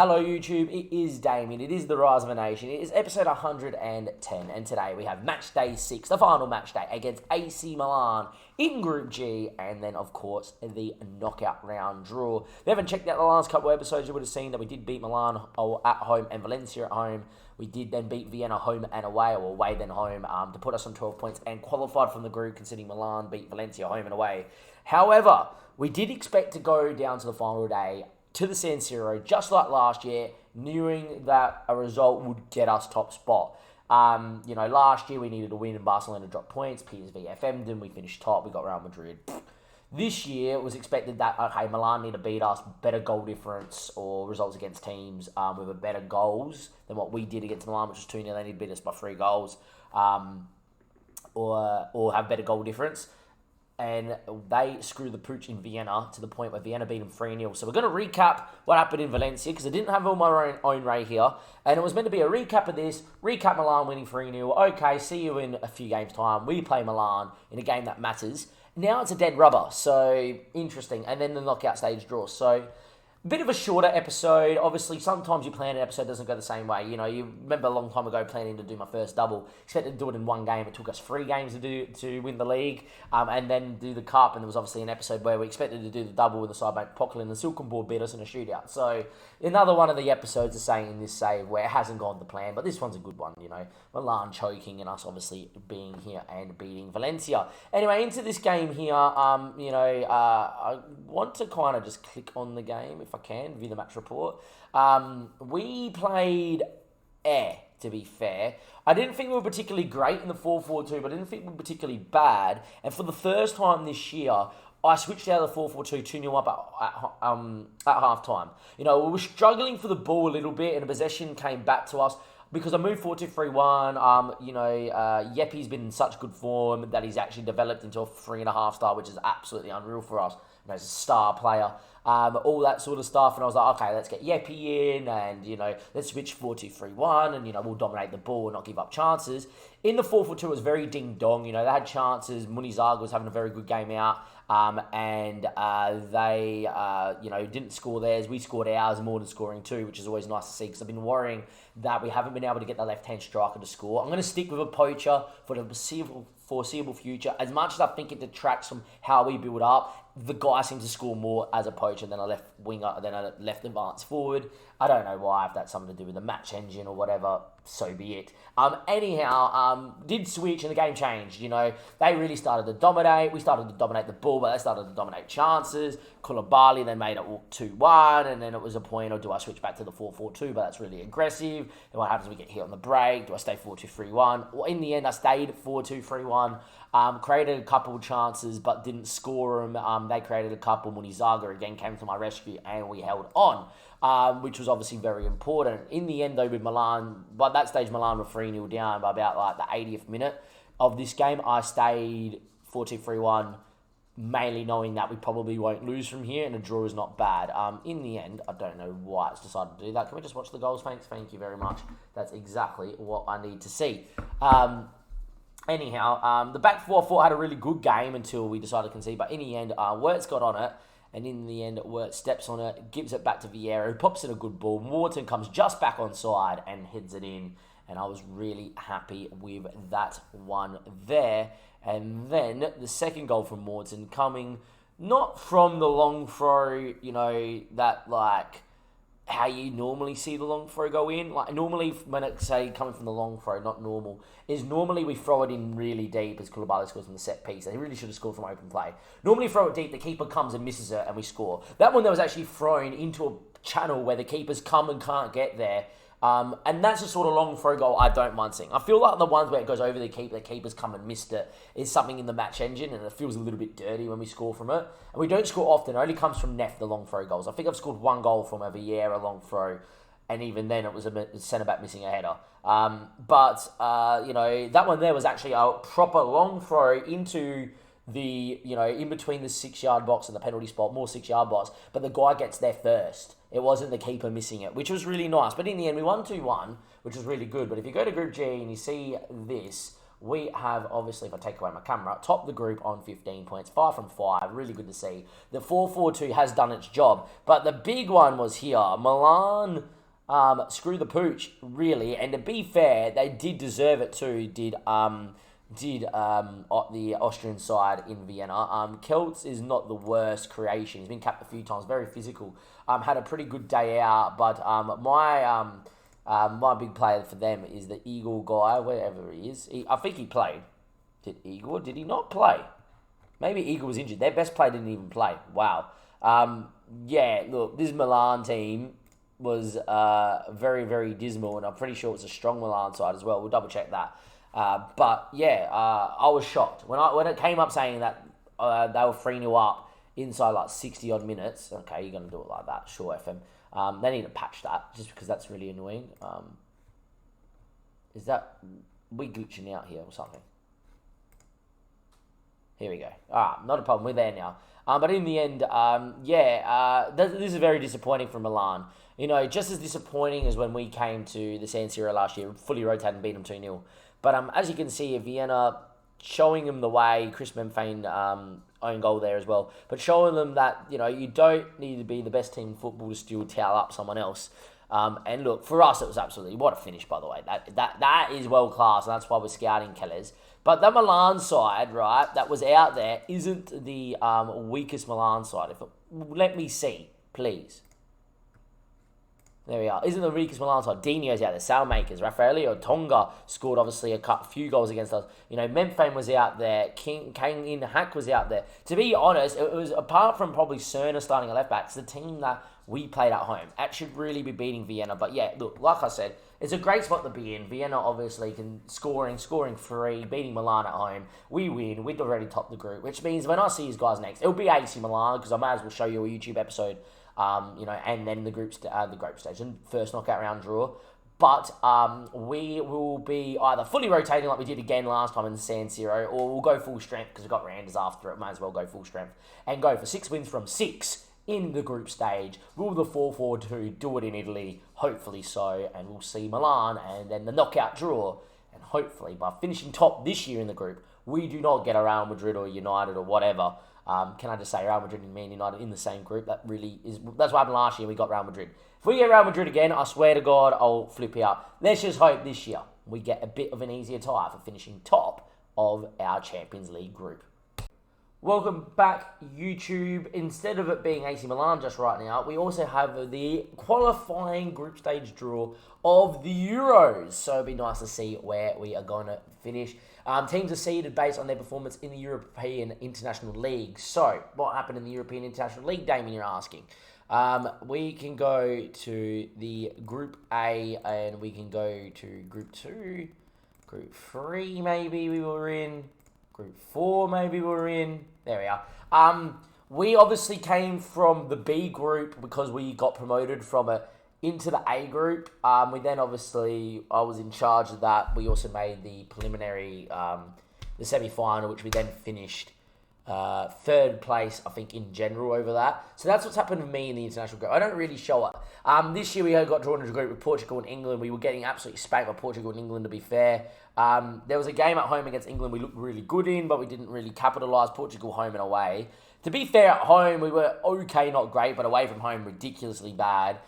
Hello YouTube, it is Damien, it is the Rise of a Nation, it is episode 110, and today we have match day 6, the final match day against AC Milan in Group G, and then of course the knockout round draw. If you haven't checked out the last couple of episodes, you would have seen that we did beat Milan at home and Valencia at home. We did then beat Vienna home and away, or away then home, to put us on 12 points and qualified from the group, considering Milan beat Valencia home and away. However, we did expect to go down to the final day to the San Siro, just like last year, knowing that a result would get us top spot. Last year we needed a win and Barcelona dropped points. PSV Fm21, we finished top, we got Real Madrid. This year it was expected that, okay, Milan need to beat us, better goal difference or results against teams with a better goals than what we did against Milan, which was 2-0. They need to beat us by 3 goals or have better goal difference. And they screwed the pooch in Vienna to the point where Vienna beat them 3-0. So we're going to recap what happened in Valencia, because I didn't have all my own right here. And it was meant to be a recap of this. Recap Milan winning 3-0. Okay, see you in a few games' time. We play Milan in a game that matters. Now it's a dead rubber. So, interesting. And then the knockout stage draw. So, bit of a shorter episode. Obviously, sometimes you plan an episode doesn't go the same way. You remember a long time ago planning to do my first double. Expected to do it in one game. It took us 3 games to win the league, and then do the cup. And there was obviously an episode where we expected to do the double with the sidemate Portugal, and the Silken Board beat us in a shootout. So another one of the episodes is saying in this save where it hasn't gone to plan, but this one's a good one. Milan choking and us obviously being here and beating Valencia. Anyway, into this game here. I want to kind of just click on the game if I can, view the match report. We played to be fair. I didn't think we were particularly great in the 4-4-2, but I didn't think we were particularly bad. And for the first time this year, I switched out of the 4-4-2, 2-0 up at half-time. We were struggling for the ball a little bit, and the possession came back to us. Because I moved 4-2-3-1, Yepi's been in such good form that he's actually developed into a 3.5 star, which is absolutely unreal for us. He's a star player, all that sort of stuff. And I was like, okay, let's get Yepi in, and, let's switch 4-2-3-1, and, we'll dominate the ball and not give up chances. In the 4-4-2, it was very ding-dong. They had chances. Munizaga was having a very good game out, and they, didn't score theirs. We scored ours more than scoring 2, which is always nice to see, because I've been worrying that we haven't been able to get the left-hand striker to score. I'm going to stick with a poacher for the foreseeable future. As much as I think it detracts from how we build up, the guy seems to score more as a poacher than a left winger, than a left advance forward. I don't know why, if that's something to do with the match engine or whatever, so be it. Did switch and the game changed. They really started to dominate. We started to dominate the ball, but they started to dominate chances. Koulibaly then made it 2-1, and then it was a point, or do I switch back to the 4-4-2, but that's really aggressive. Then what happens, we get hit on the break. Do I stay 4-2-3-1? Well, in the end, I stayed 4-2-3-1. Created a couple of chances, but didn't score them. They created a couple. Munizaga again came to my rescue, and we held on, which was obviously very important. In the end, though, with Milan, by that stage, Milan were 3-0 down by about the 80th minute of this game. I stayed 4-2-3-1, mainly knowing that we probably won't lose from here, and a draw is not bad. In the end, I don't know why it's decided to do that. Can we just watch the goals, thanks? Thank you very much. That's exactly what I need to see. The back four I thought had a really good game until we decided to concede. But in the end, Wirtz got on it. And in the end, Wirtz steps on it, gives it back to Vieira, who pops in a good ball. Morton comes just back on side and heads it in. And I was really happy with that one there. And then the second goal from Morton coming not from the long throw, how you normally see the long throw go in. Normally, when it's, say, coming from the long throw, not normal, is normally we throw it in really deep as Koulibaly scores from the set piece. And he really should have scored from open play. Normally, throw it deep, the keeper comes and misses it, and we score. That one, that was actually thrown into a channel where the keepers come and can't get there. And that's the sort of long throw goal I don't mind seeing. I feel like the ones where it goes over the keepers come and missed it, is something in the match engine, and it feels a little bit dirty when we score from it. And we don't score often. It only comes from Neff, the long throw goals. I think I've scored 1 goal from a Vieira long throw, and even then it was a centre-back missing a header. That one there was actually a proper long throw into the, in between the 6-yard box and the penalty spot, more 6-yard box, but the guy gets there first. It wasn't the keeper missing it, which was really nice. But in the end, we won 2-1, which was really good. But if you go to Group G and you see this, we have, obviously, if I take away my camera, topped the group on 15 points, 5 from 5, really good to see. The 4-4-2 has done its job, but the big one was here. Milan screw the pooch, really, and to be fair, they did deserve it too, did the Austrian side in Vienna. Kelts is not the worst creation. He's been capped a few times, very physical. Had a pretty good day out, but my big player for them is the Eagle guy, wherever he is. I think he played. Did Eagle? Did he not play? Maybe Eagle was injured. Their best player didn't even play. Wow. Yeah, look, this Milan team was very, very dismal, and I'm pretty sure it's a strong Milan side as well. We'll double check that. But yeah, I was shocked when it came up saying that they were 3-0 up inside like 60 odd minutes. Okay, you're gonna do it like that, sure, FM. They need to patch that just because that's really annoying. Is that we glitching out here or something? Here we go. Not a problem. We're there now. But in the end, this is very disappointing for Milan. You know, just as disappointing as when we came to the San Siro last year, fully rotated and beat them 2-0. But as you can see, Vienna showing them the way. Chris Memphane own goal there as well. But showing them that, you know, you don't need to be the best team in football to still towel up someone else. And look, for us, it was absolutely, what a finish, by the way. That is world class, and that's why we're scouting Kellers. But the Milan side, right, that was out there isn't the weakest Milan side. Let me see, please. There we are. Isn't the weakest Milan side? Dino's out there. Salmakers. Raffaello Tonga scored, obviously, a few goals against us. You know, Memphane was out there. Kang In Hack was out there. To be honest, it was, apart from probably Cerner starting a left-back, it's the team that we played at home. That should really be beating Vienna. But yeah, look, like I said, it's a great spot to be in. Vienna obviously can scoring 3, beating Milan at home. We win. We'd already topped the group, which means when I see you guys next, it'll be AC Milan, because I might as well show you a YouTube episode. You know, and then the group stage and first knockout round draw. But we will be either fully rotating like we did again last time in San Siro, or we'll go full strength because we've got Randers after it. Might as well go full strength and go for 6 wins from 6 in the group stage. Will the 4-4-2 do it in Italy? Hopefully so, and we'll see Milan and then the knockout draw. And hopefully by finishing top this year in the group, we do not get a Real Madrid or United or whatever. Can I just say Real Madrid and Man United in the same group? That's what happened last year. We got Real Madrid. If we get Real Madrid again, I swear to God, I'll flip out. Let's just hope this year we get a bit of an easier tie for finishing top of our Champions League group. Welcome back, YouTube. Instead of it being AC Milan just right now, we also have the qualifying group stage draw of the Euros. So it'd be nice to see where we are going to finish. Teams are seeded based on their performance in the European International League. So, what happened in the European International League, Damien, you're asking? We can go to the Group A, and we can go to Group 2, Group 3 maybe we were in, Group 4 maybe we were in. There we are. We obviously came from the B group because we got promoted from it into the A group. We then obviously, I was in charge of that. We also made the preliminary, the semi-final, which we then finished 3rd place, I think, in general over that. So that's what's happened to me in the international group. I don't really show up. This year we got drawn into a group with Portugal and England. We were getting absolutely spanked by Portugal and England, to be fair. There was a game at home against England we looked really good in, but we didn't really capitalise. Portugal home and away. To be fair, at home we were okay, not great, but away from home ridiculously bad.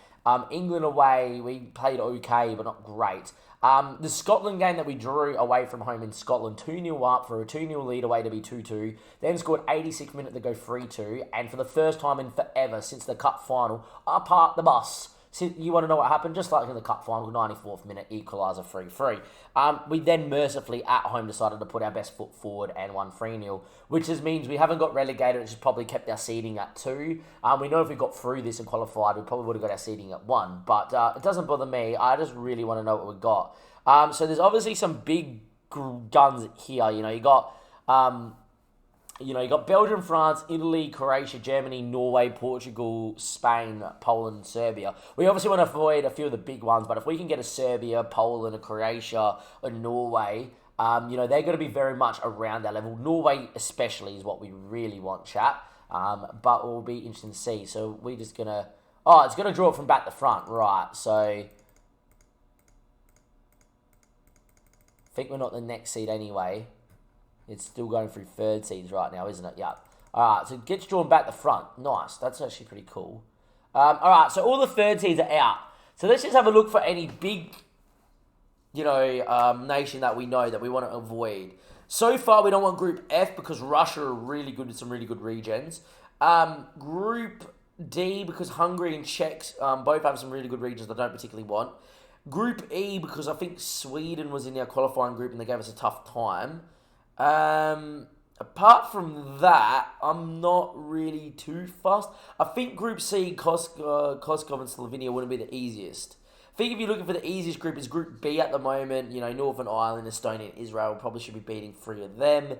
England away, we played okay, but not great. The Scotland game that we drew away from home in Scotland, 2-0 up for a 2-0 lead away to be 2-2. Then scored 86 minutes to go 3-2. And for the first time in forever since the cup final, I parked the bus. You want to know what happened? Just like in the cup final, 94th minute, equaliser 3-3. We then mercifully at home decided to put our best foot forward and won 3-0, which just means we haven't got relegated. It's just probably kept our seeding at 2. We know if we got through this and qualified, we probably would have got our seeding at 1. But it doesn't bother me. I just really want to know what we got. So there's obviously some big guns here. You got Belgium, France, Italy, Croatia, Germany, Norway, Portugal, Spain, Poland, Serbia. We obviously want to avoid a few of the big ones, but if we can get a Serbia, Poland, a Croatia, a Norway, they're going to be very much around that level. Norway especially is what we really want, chat. But it will be interesting to see. So we're just going to... Oh, it's going to draw it from back to front, right. So... think we're not the next seed anyway. It's still going through third seeds right now, isn't it? Yeah. All right, so it gets drawn back the front. Nice. That's actually pretty cool. All right, so all the third seeds are out. So let's just have a look for any big, nation that we know that we want to avoid. So far, we don't want Group F because Russia are really good with some really good regions. Group D because Hungary and Czechs both have some really good regions I don't particularly want. Group E because I think Sweden was in our qualifying group and they gave us a tough time. Apart from that, I'm not really too fussed. I think Group C, Kosovo and Slovenia wouldn't be the easiest. I think if you're looking for the easiest group, is Group B at the moment. Northern Ireland, Estonia, and Israel probably should be beating 3 of them.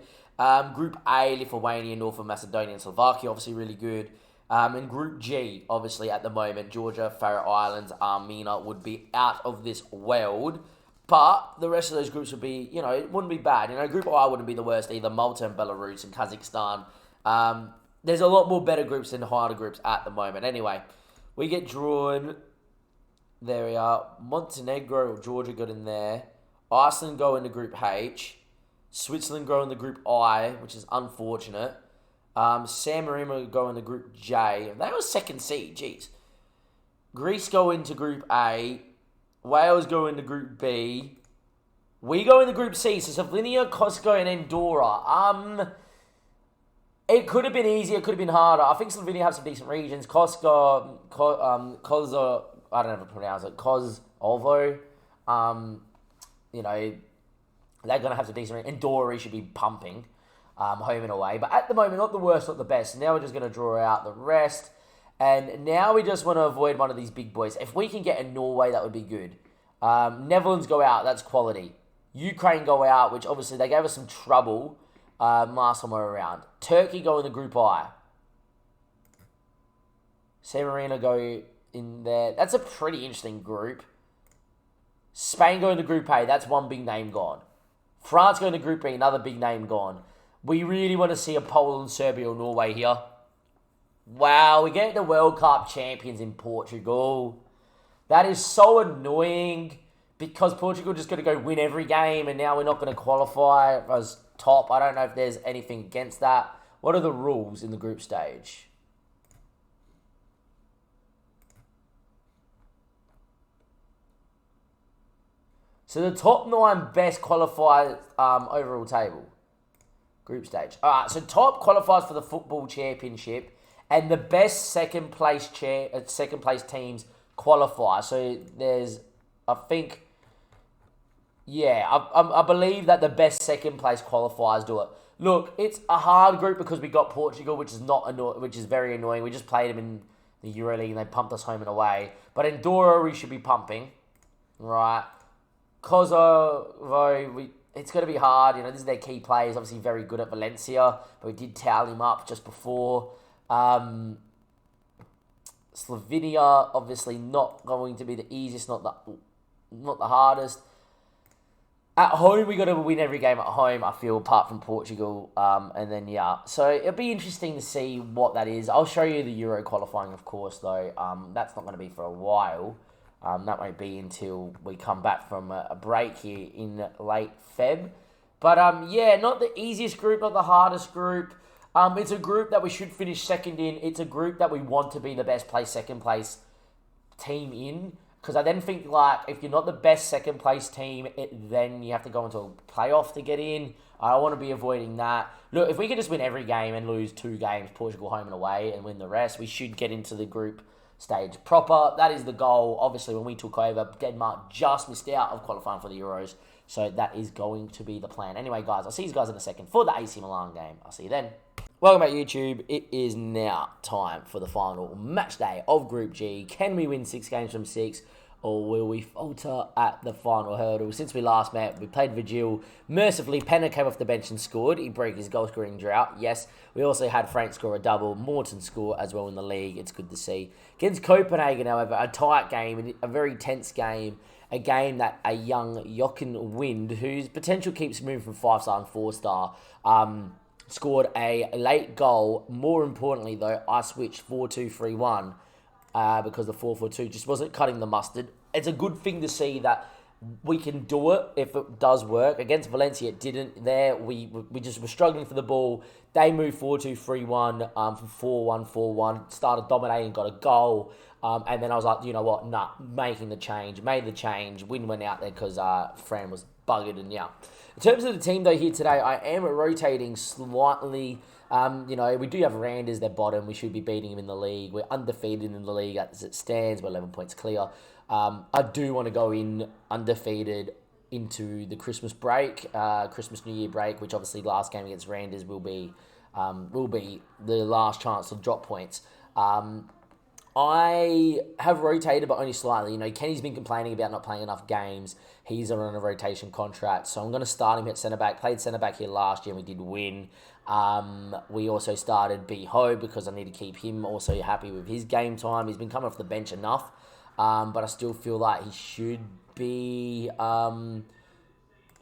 Group A, Lithuania, Northern Macedonia, and Slovakia, obviously really good. And Group G, obviously at the moment, Georgia, Faroe Islands, Armenia would be out of this world. But the rest of those groups would be, it wouldn't be bad. Group I wouldn't be the worst either. Malta and Belarus and Kazakhstan. There's a lot more better groups than harder groups at the moment. Anyway, we get drawn. There we are. Montenegro or Georgia got in there. Iceland go into Group H. Switzerland go into Group I, which is unfortunate. San Marino go into Group J. They were second seed, jeez. Greece go into Group A. Wales go into Group B. We go into Group C. So Slovenia, Kosovo, and Andorra. It could have been easier. It could have been harder. I think Slovenia have some decent regions. Kosovo, I don't know how to pronounce it. Kosovo. They're going to have some decent regions. Andorra should be pumping home and away. But at the moment, not the worst, not the best. Now we're just going to draw out the rest. And now we just want to avoid one of these big boys. If we can get a Norway, that would be good. Netherlands go out. That's quality. Ukraine go out, which obviously they gave us some trouble last time we were around. Turkey go in the Group I. San Marino go in there. That's a pretty interesting group. Spain go into Group A. That's one big name gone. France go into Group B. Another big name gone. We really want to see a Poland, Serbia, or Norway here. Wow, we get the World Cup champions in Portugal. That is so annoying because Portugal just got to go win every game and now we're not going to qualify as top. I don't know if there's anything against that. What are the rules in the group stage? So the top 9 best qualify overall table. Group stage. All right, so top qualifies for the football championship. And the best second place teams qualify. So there's, I believe that the best second place qualifiers do it. Look, it's a hard group because we got Portugal, which is very annoying. We just played them in the EuroLeague and they pumped us home and away. But Andorra, we should be pumping, right? Kosovo, it's going to be hard. This is their key players. Obviously, very good at Valencia, but we did towel him up just before. Slovenia, obviously not going to be the easiest, not the hardest. At home, we got to win every game at home, I feel, apart from Portugal. So it'll be interesting to see what that is. I'll show you the Euro qualifying, of course, though. That's not going to be for a while. That won't be until we come back from a break here in late Feb. But, not the easiest group, not the hardest group. It's a group that we should finish second in. It's a group that we want to be the best place, second place team in. Because I then think, if you're not the best second place team, then you have to go into a playoff to get in. I want to be avoiding that. Look, if we can just win every game and lose 2 games, Portugal home and away, and win the rest, we should get into the group stage proper. That is the goal. Obviously, when we took over, Denmark just missed out of qualifying for the Euros. So that is going to be the plan. Anyway, guys, I'll see you guys in a second for the AC Milan game. I'll see you then. Welcome back, YouTube. It is now time for the final match day of Group G. Can we win 6 games from 6, or will we falter at the final hurdle? Since we last met, we played Vigil. Mercifully, Penna came off the bench and scored. He broke his goal-scoring drought. Yes, we also had Frank score a double. Morton score as well in the league. It's good to see. Against Copenhagen, however, a tight game, a very tense game. A game that a young Jochen Wind, whose potential keeps moving from 5-star and 4-star, scored a late goal. More importantly, though, I switched 4-2-3-1 because the 4-4-2 just wasn't cutting the mustard. It's a good thing to see that we can do it if it does work. Against Valencia, it didn't. There, we just were struggling for the ball. They moved 4-2-3-1 from 4-1, 4-1, started dominating, got a goal. And then I was like, you know what, nah, made the change. Win went out there because Fran was buggered and yeah. In terms of the team though here today, I am rotating slightly. We do have Randers, their bottom. We should be beating them in the league. We're undefeated in the league as it stands. We're 11 points clear. I do want to go in undefeated into the Christmas break, Christmas New Year break, which obviously last game against Randers will be the last chance to drop points. I have rotated, but only slightly. Kenny's been complaining about not playing enough games. He's on a rotation contract, so I'm going to start him at centre-back. Played centre-back here last year, and we did win. We also started B-Ho because I need to keep him also happy with his game time. He's been coming off the bench enough, but I still feel like he should be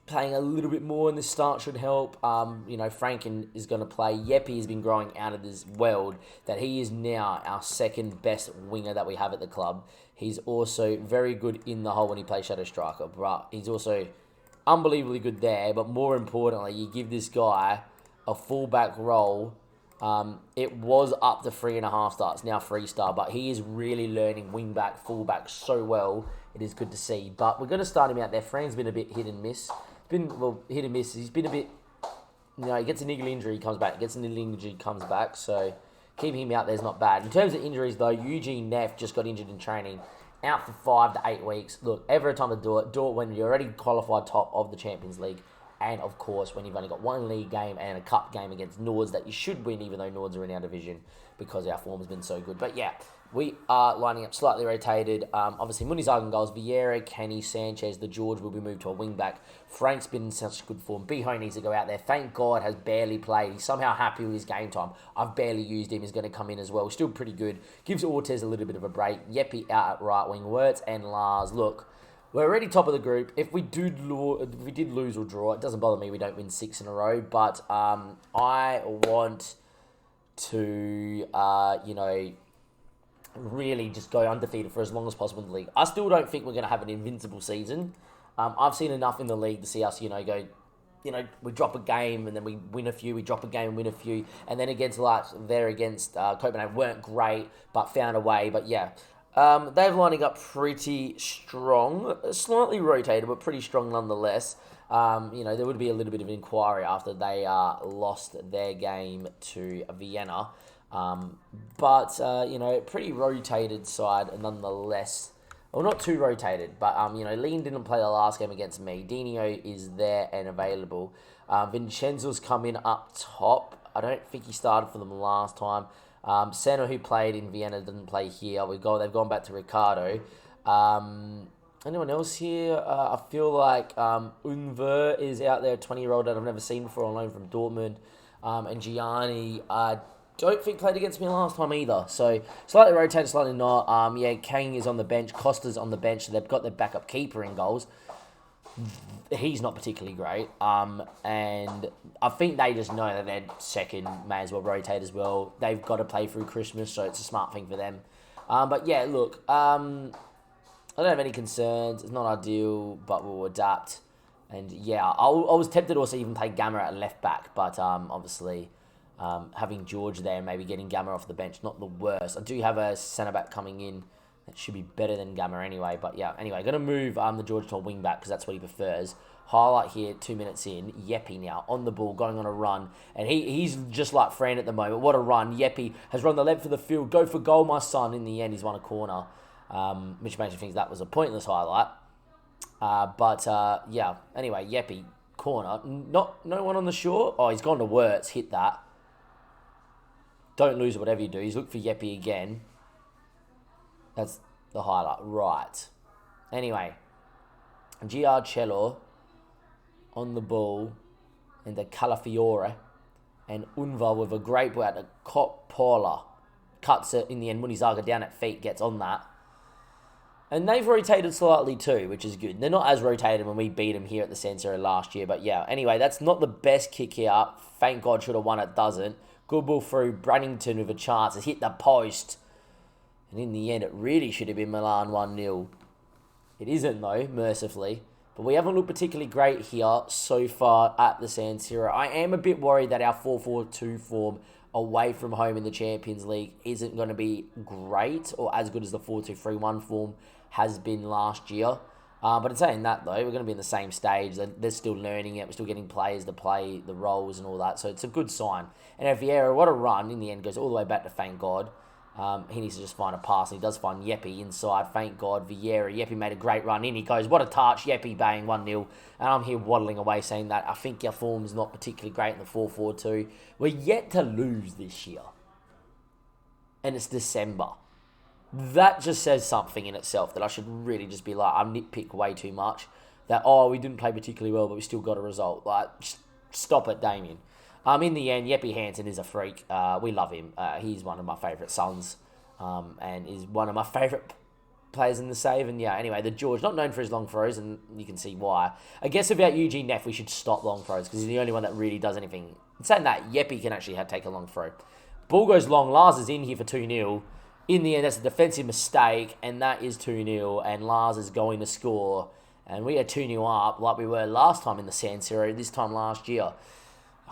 playing a little bit more, and the start should help. Franken is going to play. Yepi has been growing out of this world that he is now our second best winger that we have at the club. He's also very good in the hole when he plays shadow striker, but he's also unbelievably good there. But more importantly, you give this guy a fullback role. It was up to 3.5 stars, now 3-star, but he is really learning wing-back, fullback so well. It is good to see. But we're going to start him out there. Fran's been a bit hit and miss. Hit and miss. He's been a bit, he gets a niggle injury, comes back. Comes back. So keeping him out there is not bad. In terms of injuries, though, Eugene Neff just got injured in training. Out for 5 to 8 weeks. Look, ever a time to do it. Do it when you're already qualified top of the Champions League. And, of course, when you've only got one league game and a cup game against Nords that you should win, even though Nords are in our division, because our form has been so good. But, yeah, we are lining up slightly rotated. Obviously, Munizaga goals. Vieira, Kenny, Sanchez, the George will be moved to a wing-back. Frank's been in such good form. Biho needs to go out there. Thank God has barely played. He's somehow happy with his game time. I've barely used him. He's going to come in as well. Still pretty good. Gives Ortez a little bit of a break. Yepi out at right wing. Wirtz and Lars. Look, we're already top of the group. If we did lose or draw, it doesn't bother me. We don't win 6 in a row. But I want to, really just go undefeated for as long as possible in the league. I still don't think we're going to have an invincible season. I've seen enough in the league to see us, go, we drop a game and then we win a few. We drop a game and win a few. And then against Copenhagen weren't great, but found a way. But yeah. They're lining up pretty strong, slightly rotated, but pretty strong nonetheless. There would be a little bit of an inquiry after they lost their game to Vienna. Pretty rotated side nonetheless. Well, not too rotated, but, Lean didn't play the last game against me. Dino is there and available. Vincenzo's come in up top. I don't think he started for them last time. Senna, who played in Vienna, didn't play here. They've gone back to Ricardo. Anyone else here? I feel like Unver is out there, a 20-year-old that I've never seen before on loan from Dortmund. And Gianni, I don't think played against me last time either. So slightly rotated, slightly not. Kang is on the bench. Costa's on the bench. So they've got their backup keeper in goals. He's not particularly great. And I think they just know that they're second, may as well rotate as well. They've got to play through Christmas, so it's a smart thing for them. But yeah, look, I don't have any concerns. It's not ideal, but we'll adapt. And yeah, I was tempted to also even play Gamma at left back, but obviously having George there and maybe getting Gamma off the bench, not the worst. I do have a centre back coming in. That should be better than Gamma anyway. But yeah, anyway, going to move the George to a wing back because that's what he prefers. Highlight here, 2 minutes in. Yepi now on the ball, going on a run. And he's just like Fran at the moment. What a run. Yepi has run the length of the field. Go for goal, my son. In the end, he's won a corner, which makes me think that was a pointless highlight. Yeah, anyway, Yepi, corner. No one on the shore. Oh, he's gone to Wirtz. Hit that. Don't lose it, whatever you do. He's looked for Yepi again. That's the highlight. Right. Anyway. Giarcello on the ball. And the Calafiore. And Unva with a great ball out to Coppola. Cuts it in the end. Munizaga down at feet. Gets on that. And they've rotated slightly too, which is good. They're not as rotated when we beat them here at the Sensor last year. But yeah, anyway, that's not the best kick here. Thank God should have won it. Doesn't. Good ball through. Brannington with a chance. It's hit the post. And in the end, it really should have been Milan 1-0. It isn't, though, mercifully. But we haven't looked particularly great here so far at the San Siro. I am a bit worried that our 4-4-2 form away from home in the Champions League isn't going to be great or as good as the 4-2-3-1 form has been last year. But in saying that, though, we're going to be in the same stage. They're still learning it. We're still getting players to play the roles and all that. So it's a good sign. And Vieira, what a run, in the end, goes all the way back to thank God. He needs to just find a pass, and he does find Yepi inside. Thank God, Vieira. Yepi made a great run in. He goes, what a touch. Yepi bang, 1-0. And I'm here waddling away saying that I think our form's not particularly great in the 4-4-2. We're yet to lose this year. And it's December. That just says something in itself that I should really just be like, I nitpick way too much. That, we didn't play particularly well, but we still got a result. Like, stop it, Damien. In the end, Jeppe Hansen is a freak. We love him. He's one of my favourite sons, and is one of my favourite players in the save. And yeah, anyway, the George, not known for his long throws, and you can see why. I guess without Eugene Neff, we should stop long throws, because he's the only one that really does anything. In saying that, Jeppe can actually take a long throw. Ball goes long. Lars is in here for 2-0. In the end, that's a defensive mistake, and that is 2-0, and Lars is going to score. And we are 2-0 up, like we were last time in the San Siro, this time last year.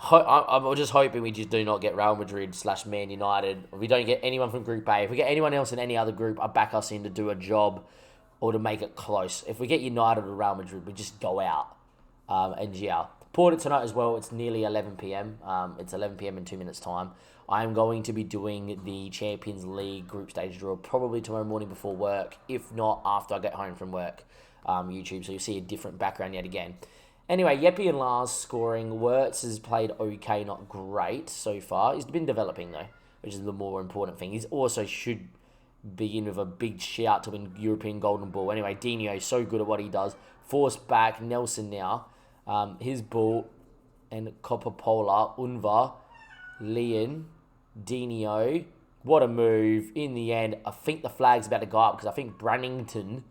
I'm just hoping we just do not get Real Madrid / Man United. If we don't get anyone from Group A, if we get anyone else in any other group, I back us in to do a job or to make it close. If we get United or Real Madrid, we just go out. And yeah, Porto tonight as well. It's nearly 11 p.m. It's 11 p.m. in 2 minutes' time. I'm going to be doing the Champions League group stage draw probably tomorrow morning before work. If not, after I get home from work, YouTube. So you'll see a different background yet again. Anyway, Jeppe and Lars scoring. Wirtz has played okay, not great so far. He's been developing, though, which is the more important thing. He's also should be in with a big shout to win European Golden Ball. Anyway, Dino is so good at what he does. Force back. Nelson now. His ball. And Copapola, Unva, Leon, Dino. What a move. In the end, I think the flag's about to go up because I think Brannington...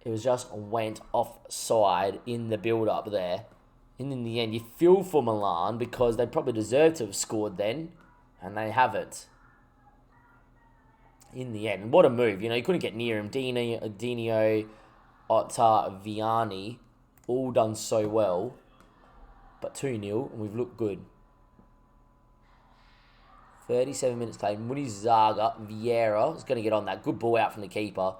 It was just went offside in the build-up there. And in the end, you feel for Milan because they probably deserved to have scored then. And they haven't. In the end. What a move. You couldn't get near him. Dino, Otta, Vianney. All done so well. But 2-0. And we've looked good. 37 minutes later. Munizaga, Vieira is going to get on that. Good ball out from the keeper.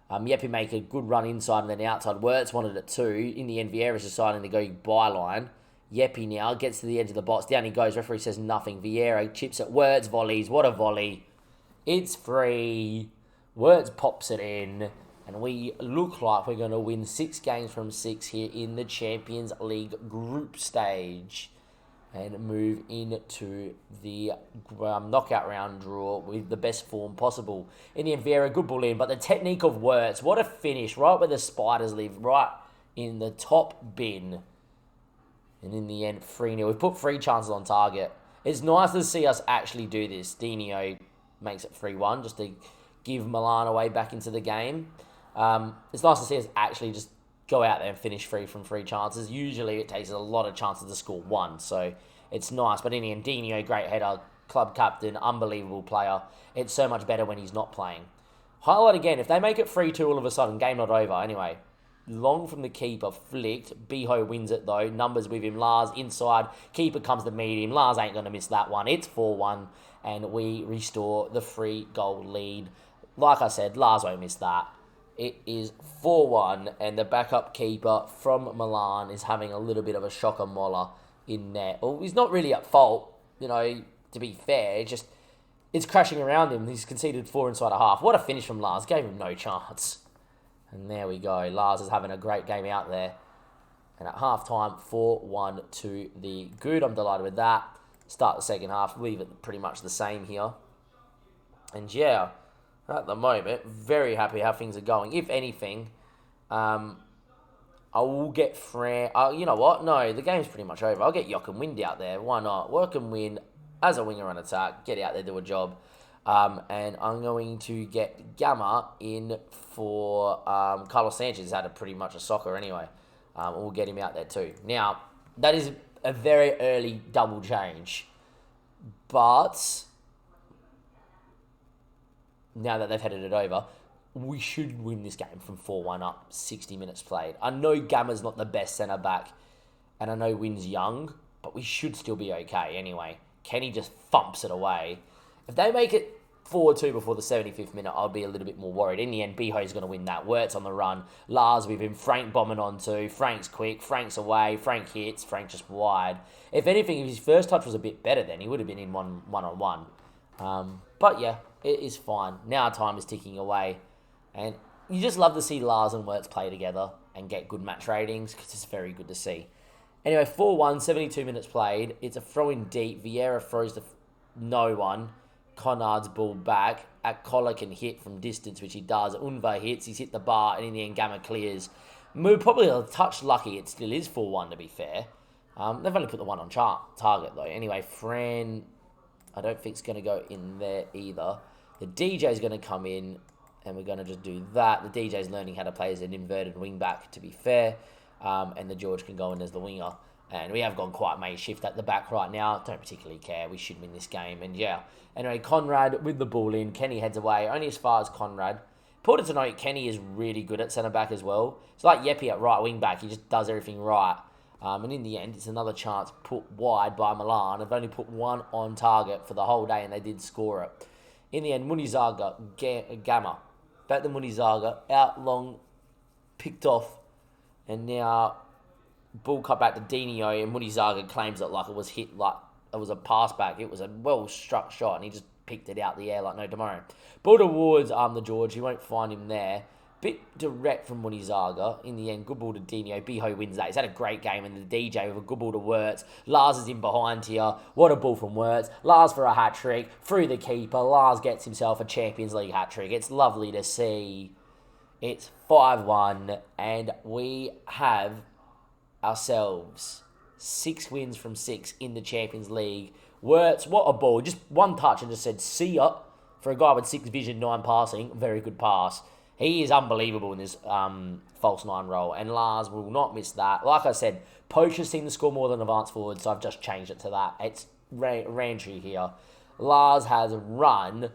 Jeppe make a good run inside and then outside. Wirtz wanted it too. In the end, Vieira's deciding to go byline. Jeppe now gets to the edge of the box. Down he goes. Referee says nothing. Vieira chips at Wirtz. Volleys. What a volley. It's free. Wirtz pops it in. And we look like we're going to win 6 games from 6 here in the Champions League group stage. And move into the knockout round draw with the best form possible. In the end, Vieira, good ball in, but the technique of Wirtz, what a finish, right where the spiders live, right in the top bin. And in the end, 3-0. We've put 3 chances on target. It's nice to see us actually do this. Dino makes it 3-1 just to give Milan away back into the game. It's nice to see us actually just go out there and finish free from 3 chances. Usually it takes a lot of chances to score 1, so it's nice. But in the end, Dino, great header, club captain, unbelievable player. It's so much better when he's not playing. Highlight again, if they make it 3-2 all of a sudden, game not over. Anyway, long from the keeper, flicked. Biho wins it though, numbers with him. Lars inside, keeper comes to meet him. Lars ain't going to miss that one. It's 4-1, and we restore the 3-goal lead. Like I said, Lars won't miss that. It is 4-1, and the backup keeper from Milan is having a little bit of a shocker moller in net. Well, he's not really at fault, to be fair. It's crashing around him. He's conceded 4 inside a half. What a finish from Lars. Gave him no chance. And there we go. Lars is having a great game out there. And at half-time, 4-1 to the good. I'm delighted with that. Start the second half. Leave it pretty much the same here. And yeah... At the moment, very happy how things are going. If anything, I will get Fran... you know what? No, the game's pretty much over. I'll get Joachim Wind out there. Why not? Joachim Wind as a winger on attack. Get out there, do a job. And I'm going to get Gamma in for... Carlos Sanchez had pretty much a soccer anyway. We'll get him out there too. Now, that is a very early double change. But... now that they've headed it over, we should win this game from 4-1 up, 60 minutes played. I know Gamma's not the best centre-back, and I know Wynn's young, but we should still be okay anyway. Kenny just thumps it away. If they make it 4-2 before the 75th minute, I'll be a little bit more worried. In the end, Biho's going to win that. Wirt's on the run. Lars with him. Frank bombing on too. Frank's quick. Frank's away. Frank hits. Frank just wide. If anything, if his first touch was a bit better then, he would have been in one-on-one. But yeah, it is fine. Now time is ticking away. And you just love to see Lars and Wirtz play together and get good match ratings because it's very good to see. Anyway, 4-1, 72 minutes played. It's a throw-in deep. Vieira throws to no one. Conrad's ball back. Collar can hit from distance, which he does. Unva hits. He's hit the bar, and in the end, Gamma clears. We're probably a touch lucky. It still is 4-1, to be fair. They've only put the one on target, though. Anyway, Fran, I don't think it's going to go in there either. The DJ's going to come in, and we're going to just do that. The DJ's learning how to play as an inverted wing-back, to be fair. And the George can go in as the winger. And we have gone quite makeshift at the back right now. Don't particularly care. We should win this game. And yeah. Anyway, Conrad with the ball in. Kenny heads away. Only as far as Conrad. Important to note, Kenny is really good at centre-back as well. It's like Yepi at right wing-back. He just does everything right. And in the end, it's another chance put wide by Milan. They've only put one on target for the whole day, and they did score it. In the end, Munizaga, Gamma. Back to Munizaga. Out long. Picked off. And now, ball cut back to Dinio, and Munizaga claims it like it was hit, like it was a pass back. It was a well-struck shot, and he just picked it out the air like no tomorrow. Ball towards the George. He won't find him there. Bit direct from Munizaga. In the end, good ball to Dinio. Biho wins that. He's had a great game, and the DJ with a good ball to Wirtz. Lars is in behind here. What a ball from Wirtz. Lars for a hat-trick. Through the keeper. Lars gets himself a Champions League hat-trick. It's lovely to see. It's 5-1, and we have ourselves 6 wins from 6 in the Champions League. Wirtz, what a ball. Just one touch and just said, see ya. For a guy with 6 vision, 9 passing, very good pass. He is unbelievable in this false 9 role, and Lars will not miss that. Like I said, poachers seem to score more than advanced forwards, so I've just changed it to that. It's Rantry here. Lars has run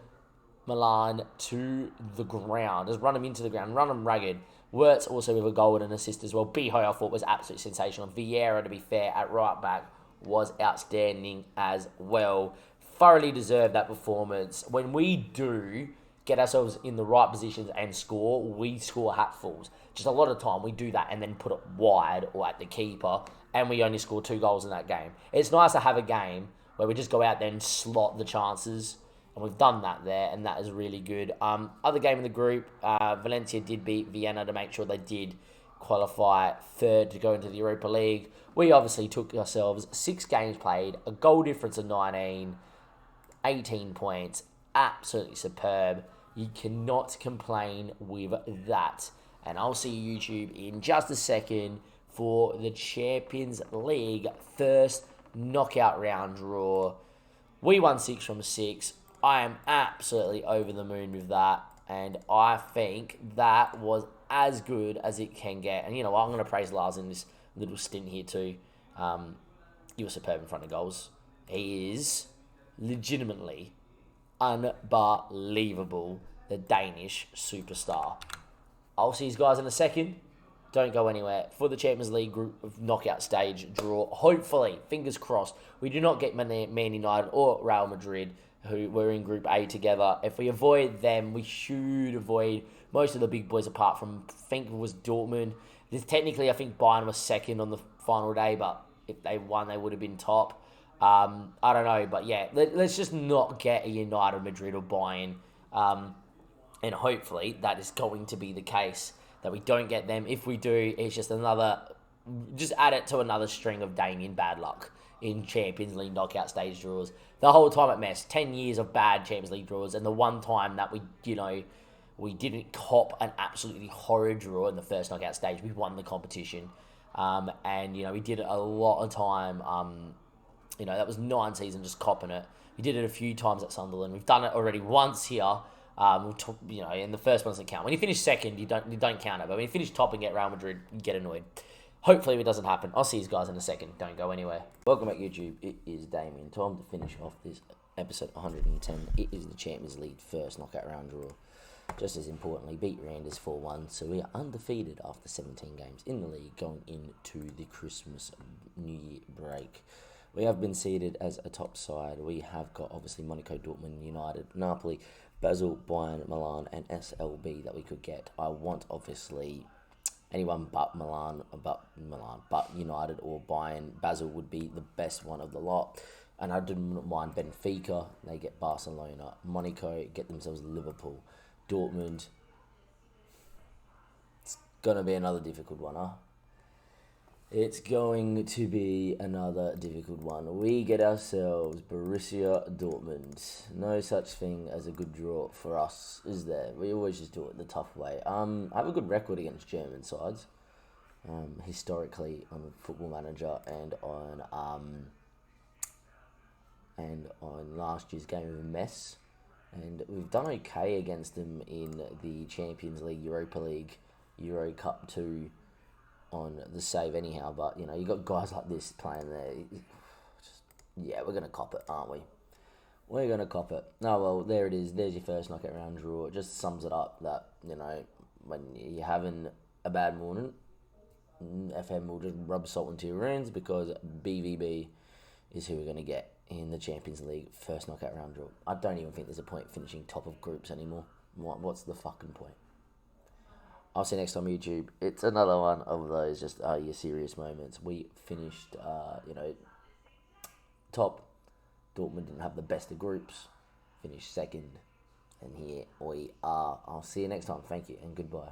Milan to the ground. Just run him into the ground. Run him ragged. Wirtz also with a goal and an assist as well. Biho, I thought, was absolutely sensational. Vieira, to be fair, at right back, was outstanding as well. Thoroughly deserved that performance. When we do get ourselves in the right positions and score, we score hatfuls. Just a lot of time we do that and then put it wide or at the keeper, and we only score 2 goals in that game. It's nice to have a game where we just go out there and slot the chances. And we've done that there, and that is really good. Other game in the group, Valencia did beat Vienna to make sure they did qualify third to go into the Europa League. We obviously took ourselves 6 games played, a goal difference of 19, 18 points. Absolutely superb. You cannot complain with that. And I'll see you, YouTube, in just a second for the Champions League first knockout round draw. We won 6 from 6. I am absolutely over the moon with that, and I think that was as good as it can get. And you know what? I'm going to praise Lars in this little stint here too. He was superb in front of goals. He is legitimately unbelievable, the Danish superstar. I'll see you guys in a second. Don't go anywhere for the Champions League group of knockout stage draw. Hopefully, fingers crossed, we do not get Man United or Real Madrid, who were in Group A together. If we avoid them, we should avoid most of the big boys apart from, I think it was Dortmund. Technically, I think Bayern was second on the final day, but if they won, they would have been top. I don't know, but yeah, let's just not get a United, Madrid, or Bayern. And hopefully, that is going to be the case, that we don't get them. If we do, it's just add it to another string of Damien bad luck in Champions League knockout stage draws. The whole time at mess, 10 years of bad Champions League draws, and the one time that we didn't cop an absolutely horrid draw in the first knockout stage. We won the competition. And we did it a lot of time. That was 9 seasons just copping it. We did it a few times at Sunderland. We've done it already once here. And the first one doesn't count. When you finish second, you don't count it. But when you finish top and get Real Madrid, you get annoyed. Hopefully it doesn't happen. I'll see you guys in a second. Don't go anywhere. Welcome back, YouTube. It is Damien. Time to finish off this episode 110. It is the Champions League first knockout round draw. just as importantly, beat Randers 4-1, so we are undefeated after 17 games in the league going into the Christmas New Year break. We have been seeded as a top side. We have got, obviously, Monaco, Dortmund, United, Napoli, Basel, Bayern, Milan, and SLB that we could get. I want, obviously, anyone but United or Bayern. Basel would be the best one of the lot. And I didn't mind Benfica. They get Barcelona. Monaco get themselves Liverpool. Dortmund. It's going to be another difficult one, huh? It's going to be another difficult one. We get ourselves Borussia Dortmund. No such thing as a good draw for us, is there? We always just do it the tough way. I have a good record against German sides. Historically on Football Manager and on last year's game of a mess. And we've done okay against them in the Champions League, Europa League, Euro Cup 2 on the save anyhow. But, you know, you got guys like this playing there. We're going to cop it, aren't we? We're going to cop it. Oh, well, there it is. There's your first knockout round draw. It just sums it up that, you know, when you're having a bad morning, FM will just rub salt into your wounds because BVB is who we're going to get in the Champions League first knockout round draw. I don't even think there's a point finishing top of groups anymore. What's the fucking point? I'll see you next time on YouTube. It's another one of those just your serious moments. We finished, top. Dortmund didn't have the best of groups. Finished second. And here we are. I'll see you next time. Thank you and goodbye.